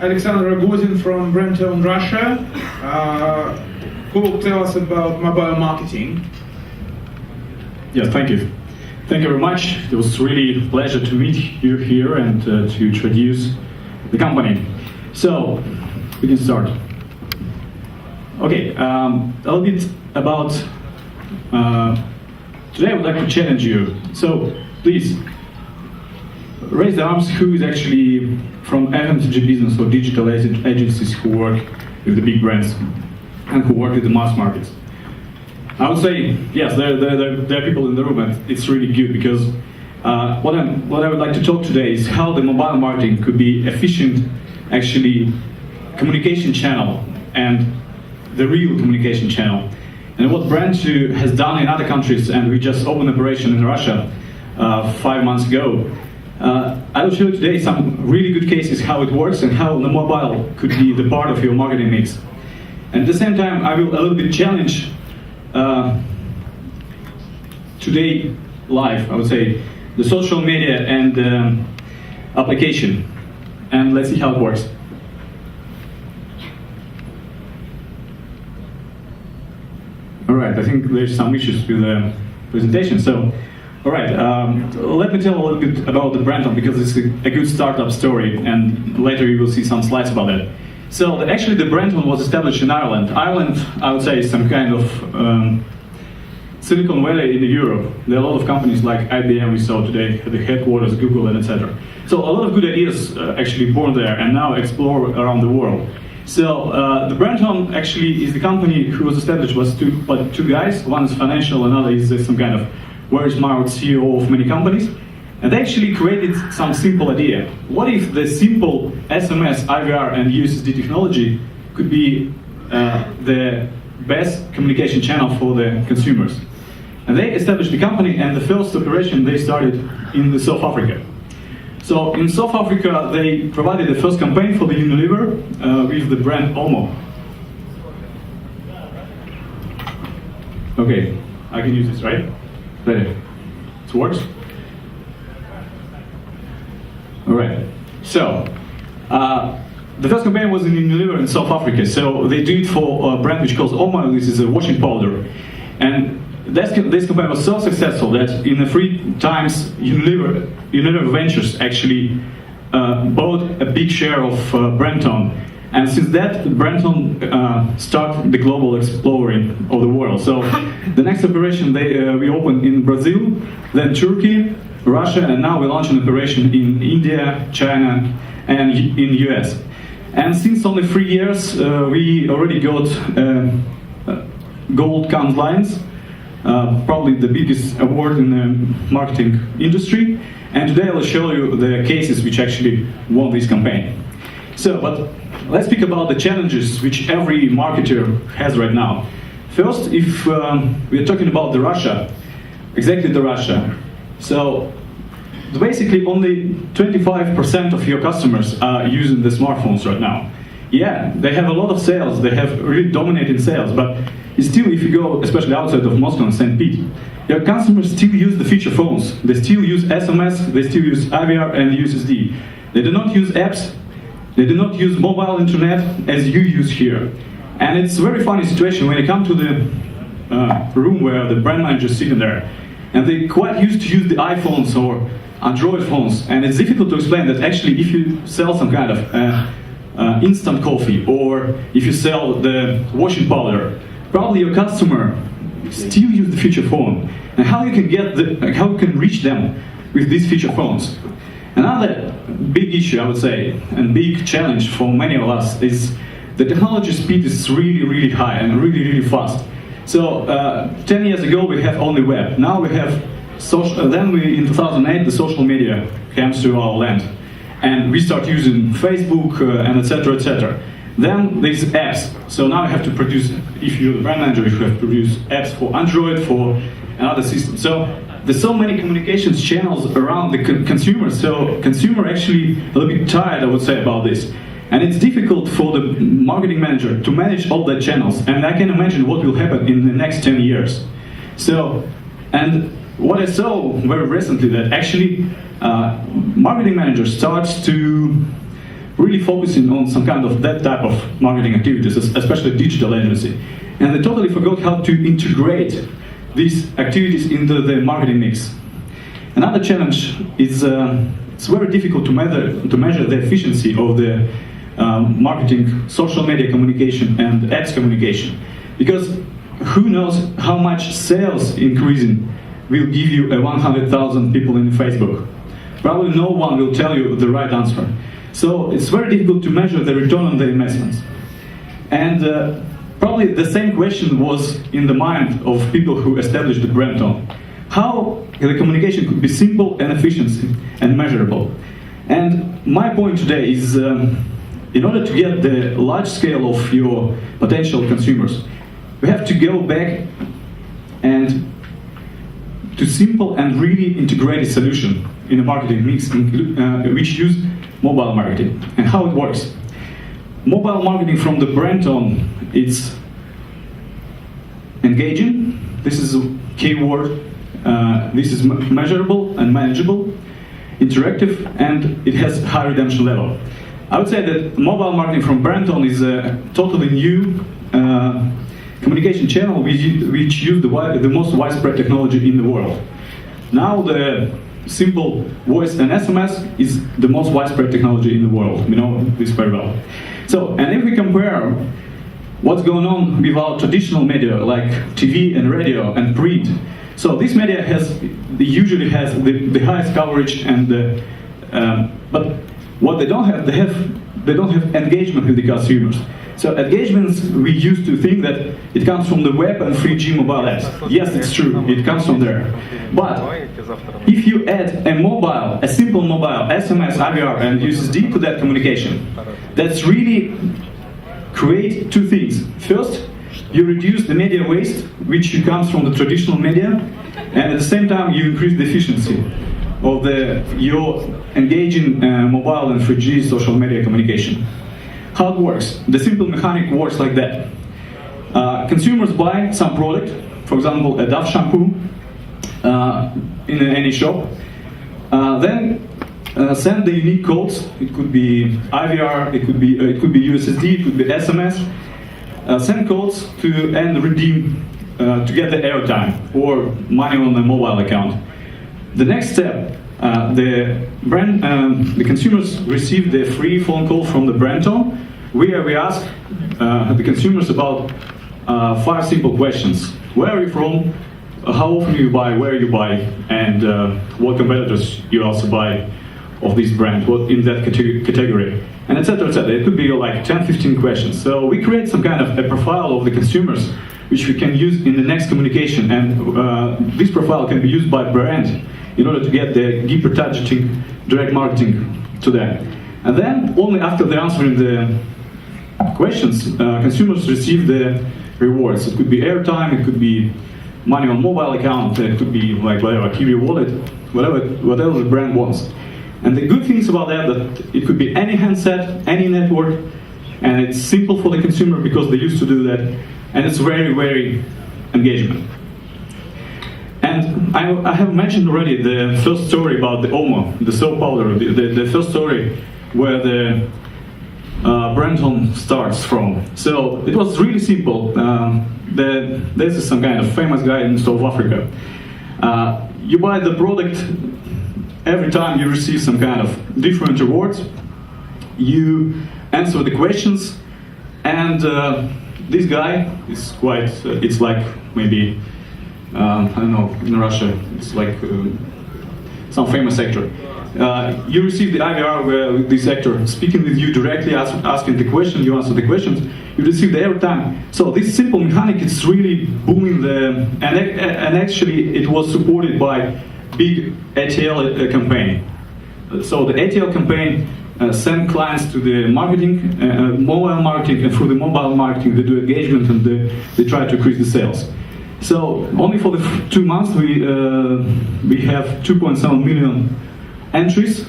Alexander Ragozin from Brandtone, Russia, who will tell us about mobile marketing. Yes, thank you. Thank you very much. It was really a pleasure to meet you here and to introduce the company. So, we can start. Okay, a little bit about, today I would like to challenge you. So, please, raise the arms who is actually from FMCG business or digital agencies who work with the big brands and who work with the mass markets. I would say, yes, there are people in the room, and it's really good because what I would like to talk today is how the mobile marketing could be efficient, actually, communication channel and the real communication channel. And what Brandtone has done in other countries, and we just opened operation in Russia 5 months ago. I will show you today some really good cases how it works and how the mobile could be the part of your marketing mix. And at the same time, I will a little bit challenge today live, I would say, the social media and application. And let's see how it works. All right, I think there's some issues with the presentation. So, all right, let me tell a little bit about the Brandtone because it's a good startup story, and later you will see some slides about that. So, actually, the Brandtone was established in Ireland. Ireland, I would say, is some kind of Silicon Valley in Europe. There are a lot of companies like IBM we saw today, the headquarters, Google, and etc. So, a lot of good ideas actually born there and now explore around the world. So, the Brandtone actually is the company who was established was two guys. One is financial, another is some kind of very smart CEO of many companies. And they actually created some simple idea. What if the simple SMS, IVR, and USSD technology could be the best communication channel for the consumers? And they established the company, and the first operation they started in South Africa. So in South Africa, they provided the first campaign for the Unilever with the brand Omo. Okay, I can use this, right? There. It works? Alright. So, the first campaign was in Unilever in South Africa. So they do it for a brand which calls Omo. This is a washing powder. And this campaign was so successful that in the 3 times Unilever Ventures actually bought a big share of Brandtone. And since that, Brandtone started the global exploring of the world. So the next operation we opened in Brazil, then Turkey, Russia, and now we launched an operation in India, China, and in US. And since only 3 years, we already got Gold Cannes Lions, probably the biggest award in the marketing industry. And today I will show you the cases which actually won this campaign. So, but let's speak about the challenges which every marketer has right now. First, if we are talking about the Russia, exactly the Russia. So, basically only 25% of your customers are using the smartphones right now. Yeah, they have a lot of sales, they have really dominating sales, but still if you go, especially outside of Moscow and St. Pete, your customers still use the feature phones. They still use SMS, they still use IVR and USSD. They do not use apps. They do not use mobile internet as you use here. And it's a very funny situation when you come to the room where the brand manager is sitting there. And they quite used to use the iPhones or Android phones. And it's difficult to explain that actually if you sell some kind of instant coffee or if you sell the washing powder, probably your customer still use the feature phone. And how you can reach them with these feature phones? Another big issue, I would say, and big challenge for many of us is the technology speed is really, really high and really, really fast. So 10 years ago we have only web. Now we have social. Then in 2008 the social media came to our land, and we start using Facebook and etc. etc. Then there's apps. So now you have to produce. If you're the brand manager, you have to produce apps for Android, for another system. So there's so many communications channels around the consumer, so consumer actually a little bit tired, I would say, about this. And it's difficult for the marketing manager to manage all the channels, and I can imagine what will happen in the next 10 years. So, and what I saw very recently that actually marketing manager starts to really focusing on some kind of that type of marketing activities, especially digital agency. And they totally forgot how to integrate these activities into the marketing mix. Another challenge is it's very difficult to measure the efficiency of the marketing, social media communication and ads communication, because who knows how much sales increasing will give you 100,000 people in Facebook. Probably no one will tell you the right answer. So it's very difficult to measure the return on the investments. And probably the same question was in the mind of people who established the Brandtone. How the communication could be simple and efficient and measurable. And my point today is, in order to get the large scale of your potential consumers, we have to go back and to simple and really integrated solution in a marketing mix, which use mobile marketing. And how it works. Mobile marketing from the Brandtone, it's engaging. This is a keyword. This is measurable and manageable, interactive, and it has high redemption level. I would say that mobile marketing from Brandtone is a totally new communication channel which use the most widespread technology in the world. Now the simple voice and SMS is the most widespread technology in the world. We know this very well. So, and if we compare what's going on with our traditional media like TV and radio and print, so this media usually has the highest coverage, and but what they don't have engagement with the consumers. So engagements, we used to think that it comes from the web and 3G mobile apps. Yes, it's true, it comes from there. But if you add a simple mobile, SMS, IVR and USSD to that communication, that's really create two things. First, you reduce the media waste, which comes from the traditional media, and at the same time you increase the efficiency of your engaging mobile and 3G social media communication. How it works? The simple mechanic works like that. Consumers buy some product, for example, a Dove shampoo, in any shop, then send the unique codes. It could be IVR, it could be USSD, it could be SMS. Send codes and redeem to get the airtime or money on the mobile account. The next step, the consumers receive the free phone call from the Brandtone, where we ask the consumers about 5 simple questions. Where are you from? How often do you buy? Where you buy? And what competitors you also buy of this brand? What in that category? And etc. etc. It could be like 10-15 questions. So we create some kind of a profile of the consumers, which we can use in the next communication. And this profile can be used by brand in order to get the deeper targeting, direct marketing to them. And then only after they're answering the questions, consumers receive the rewards. It could be airtime, it could be money on mobile account, it could be like whatever, Kiwi wallet, whatever the brand wants. And the good things about that it could be any handset, any network, and it's simple for the consumer because they used to do that, and it's very, very engagement. And I have mentioned already the first story about the Omo, the soap powder, the first story where the Brandtone starts from. So it was really simple. This is some kind of famous guy in South Africa. You buy the product, every time you receive some kind of different rewards. You answer the questions, and this guy is quite, it's like maybe, I don't know, in Russia, it's like some famous actor. You receive the IVR where this actor speaking with you directly, asking the question, you answer the questions, you receive the airtime. So this simple mechanic is really booming and actually it was supported by big ATL campaign. So the ATL campaign send clients to the marketing, mobile marketing, and through the mobile marketing they do engagement and they try to increase the sales. So only for the 2 months we have 2.7 million entries.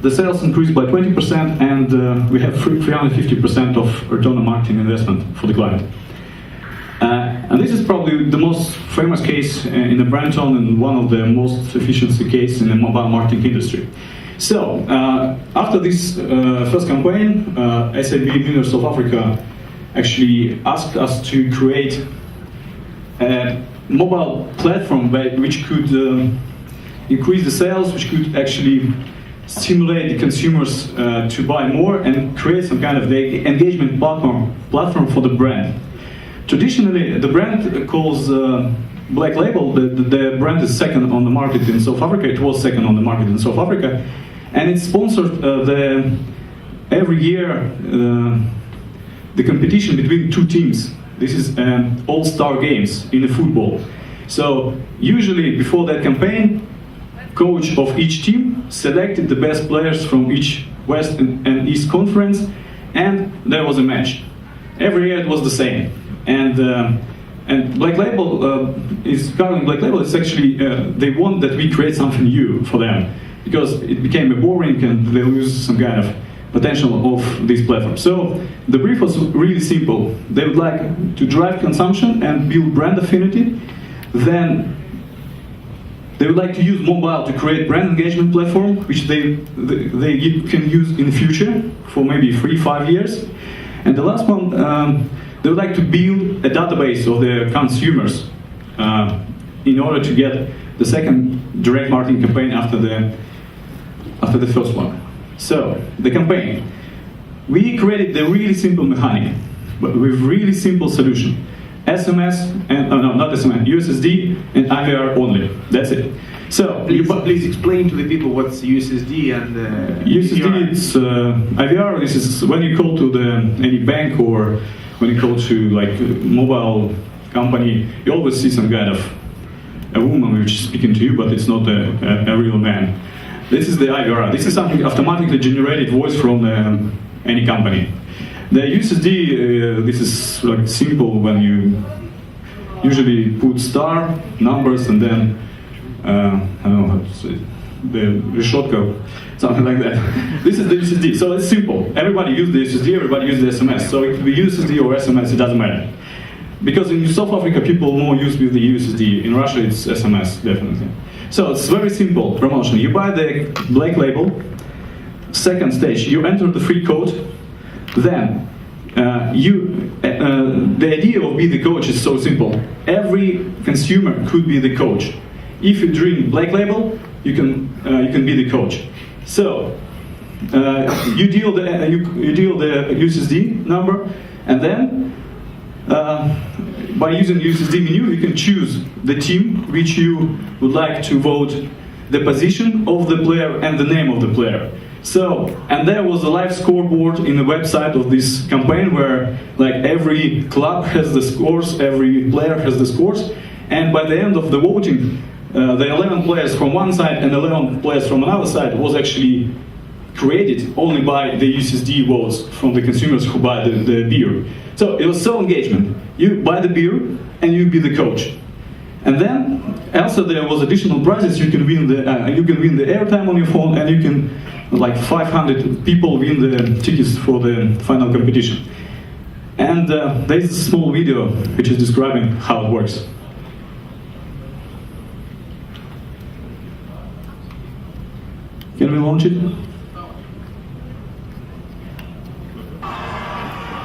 The sales increased by 20%, and we have 350% of return on marketing investment for the client. And this is probably the most famous case in the Brandtone and one of the most efficiency cases in the mobile marketing industry. So, after this first campaign, SAB Winners South Africa actually asked us to create a mobile platform which could increase the sales, which could actually stimulate the consumers to buy more and create some kind of the engagement platform for the brand. Traditionally, the brand calls Black Label, the brand is second on the market in South Africa. It was second on the market in South Africa, and it sponsored every year the competition between two teams. This is all-star games in the football. So usually before that campaign, coach of each team selected the best players from each West and East Conference, and there was a match. Every year it was the same. And Black Label is currently Black Label. It's actually they want that we create something new for them because it became a boring and they lose some kind of potential of this platform. So the brief was really simple. They would like to drive consumption and build brand affinity. Then they would like to use mobile to create brand engagement platform, which they can use in the future for maybe 3-5 years. And the last one, they would like to build a database of their consumers in order to get the second direct marketing campaign after the first one. So the campaign, we created the really simple mechanic, but with really simple solution. SMS and no, not SMS, USSD and IVR only. That's it. So please explain to the people what's USSD and USSD. It's IVR. This is when you call to any bank or when you call to like a mobile company. You always see some kind of a woman which is speaking to you, but it's not a real man. This is the IVR. This is something automatically generated voice from any company. The USSD, this is like simple when you usually put star, numbers, and then, I don't know how to say, the reshotka, something like that. This is the USSD, so it's simple. Everybody uses the USSD, everybody uses the SMS. So it could be USSD or SMS, it doesn't matter. Because in South Africa, people more use with the USSD. In Russia, it's SMS, definitely. So it's very simple promotion. You buy the Black Label, second stage, you enter the free code. Then, the idea of being the coach is so simple. Every consumer could be the coach. If you drink Black Label, you can be the coach. So, you deal the USSD number, and then by using the USSD menu, you can choose the team which you would like to vote, the position of the player, and the name of the player. So, and there was a live scoreboard in the website of this campaign where like every club has the scores, every player has the scores, and by the end of the voting, the 11 players from one side and 11 players from another side was actually created only by the USSD votes from the consumers who buy the beer. So it was so engagement. You buy the beer and you be the coach. And then also there was additional prizes. You can win the airtime on your phone, and you can like 500 people win the tickets for the final competition. And there is a small video which is describing how it works. Can we launch it?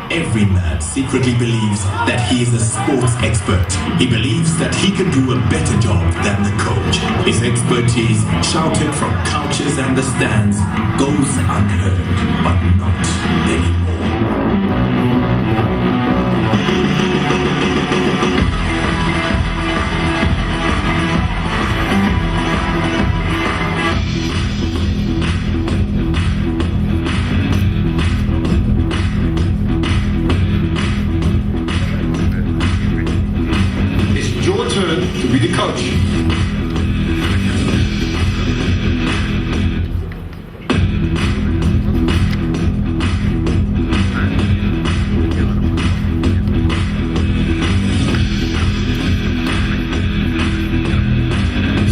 Every man secretly believes that he is a sports expert. He believes that he can do a better job than the coach. His expertise, shouted from couches and the stands, goes unheard, but not anymore. To be the coach.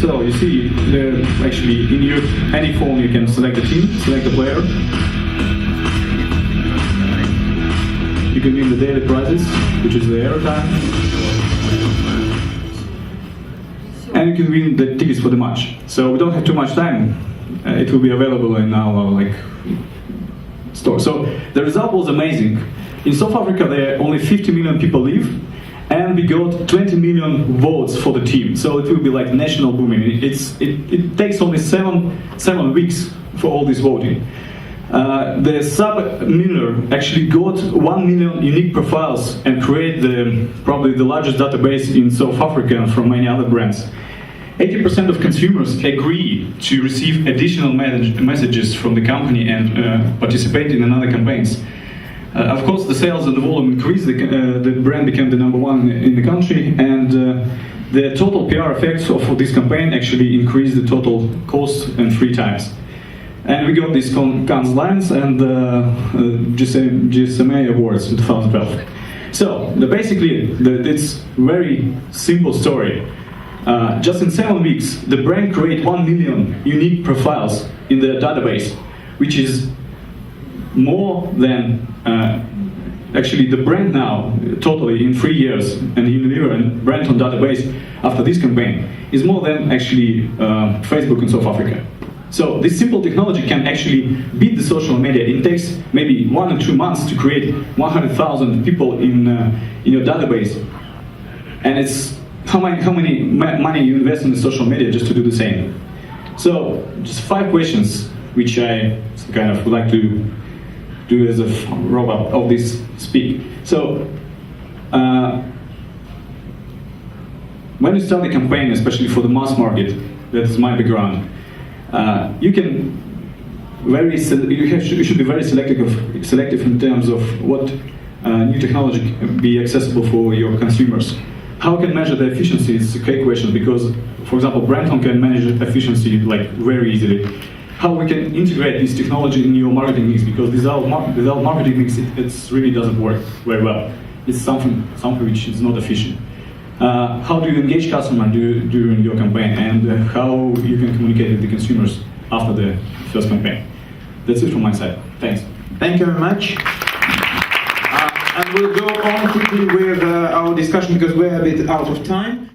So you see, actually in any phone you can select the team, select the player. You can win the daily prizes, which is the airtime. And you can win the tickets for the match. So we don't have too much time. it will be available in our store. So the result was amazing. In South Africa, there only 50 million people live, and we got 20 million votes for the team. So it will be like national booming. It takes only seven weeks for all this voting. The sub-miller actually got 1 million unique profiles and create probably the largest database in South Africa from many other brands. 80% of consumers agree to receive additional messages from the company and participate in another campaigns. Of course, the sales and the volume increased, the brand became the #1 in the country, and the total PR effects of this campaign actually increased the total cost and 3 times. And we got these Cannes Lions and GSMA Awards in 2012. So, basically, it's very simple story. Just in 7 weeks, the brand created 1 million unique profiles in the database, which is more than actually the brand now, totally in 3 years, and Unilever and Brandtone database after this campaign is more than actually Facebook in South Africa. So this simple technology can actually beat the social media. It takes maybe 1 or 2 months to create 100,000 people in your database, and it's how many money you invest in the social media just to do the same. So just 5 questions which I kind of would like to do as a wrap-up of this speak. So, when you start a campaign, especially for the mass market, that is my background, you should be very selective in terms of what new technology can be accessible for your consumers. How can measure the efficiency is a great question, because, for example, Brandtone can measure efficiency very easily. How we can integrate this technology in your marketing mix, because without marketing mix, it really doesn't work very well. It's something which is not efficient. How do you engage customer during your campaign, and how you can communicate with the consumers after the first campaign. That's it from my side. Thanks. Thank you very much. And we'll go on quickly with our discussion because we're a bit out of time.